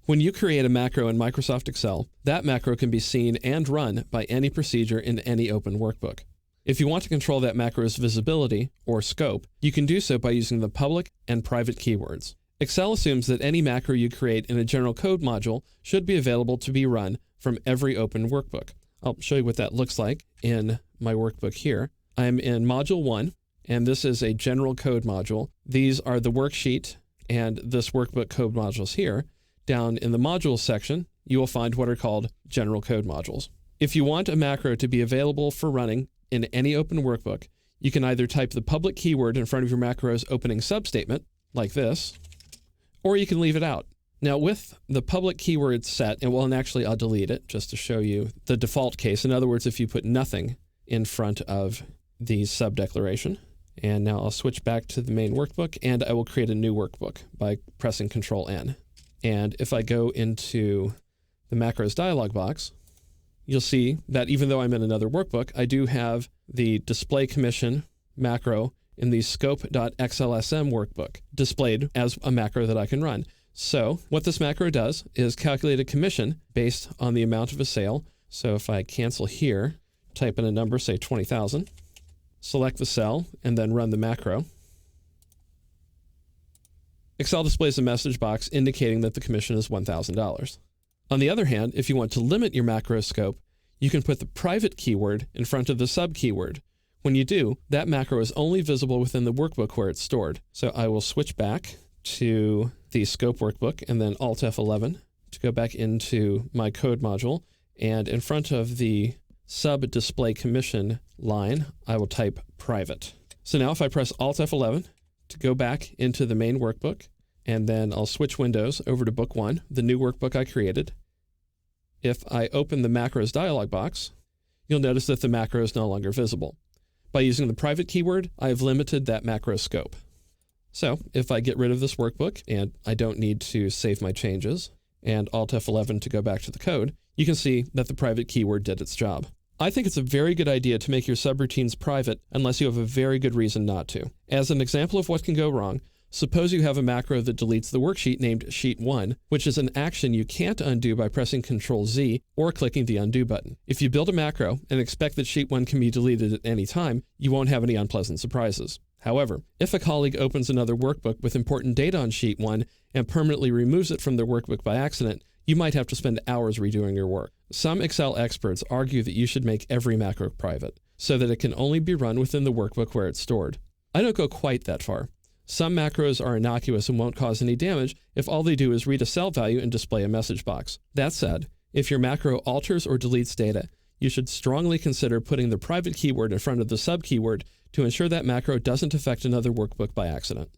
When you create a macro in Microsoft Excel, that macro can be seen and run by any procedure in any open workbook. If you want to control that macro's visibility, or scope, you can do so by using the public and private keywords. Excel assumes that any macro you create in a general code module should be available to be run from every open workbook. I'll show you what that looks like in my workbook here. I'm in Module 1, and this is a general code module. These are the worksheet and this workbook code modules here. Down in the modules section, you will find what are called general code modules. If you want a macro to be available for running in any open workbook, you can either type the public keyword in front of your macro's opening substatement, like this, or you can leave it out. Now with the public keyword set, and actually I'll delete it just to show you the default case. In other words, if you put nothing in front of the subdeclaration. And now I'll switch back to the main workbook, and I will create a new workbook by pressing Control-N. And if I go into the macros dialog box, you'll see that even though I'm in another workbook, I do have the display commission macro in the scope.xlsm workbook displayed as a macro that I can run. So what this macro does is calculate a commission based on the amount of a sale. So if I cancel here, type in a number, say 20,000, select the cell, and then run the macro, Excel displays a message box indicating that the commission is $1,000. On the other hand, if you want to limit your macro scope, you can put the private keyword in front of the sub keyword. When you do, that macro is only visible within the workbook where it's stored. So I will switch back to the scope workbook and then Alt F11 to go back into my code module. And in front of the sub display commission line, I will type private. So now if I press Alt F11 to go back into the main workbook, and then I'll switch windows over to book 1, the new workbook I created. If I open the macros dialog box, you'll notice that the macro is no longer visible. By using the private keyword, I have limited that macro scope. So if I get rid of this workbook, and I don't need to save my changes, and Alt F11 to go back to the code, you can see that the private keyword did its job. I think it's a very good idea to make your subroutines private unless you have a very good reason not to. As an example of what can go wrong, suppose you have a macro that deletes the worksheet named Sheet 1, which is an action you can't undo by pressing Ctrl-Z or clicking the undo button. If you build a macro and expect that Sheet 1 can be deleted at any time, you won't have any unpleasant surprises. However, if a colleague opens another workbook with important data on Sheet 1 and permanently removes it from their workbook by accident, you might have to spend hours redoing your work. Some Excel experts argue that you should make every macro private, so that it can only be run within the workbook where it's stored. I don't go quite that far. Some macros are innocuous and won't cause any damage if all they do is read a cell value and display a message box. That said, if your macro alters or deletes data, you should strongly consider putting the private keyword in front of the sub keyword to ensure that macro doesn't affect another workbook by accident.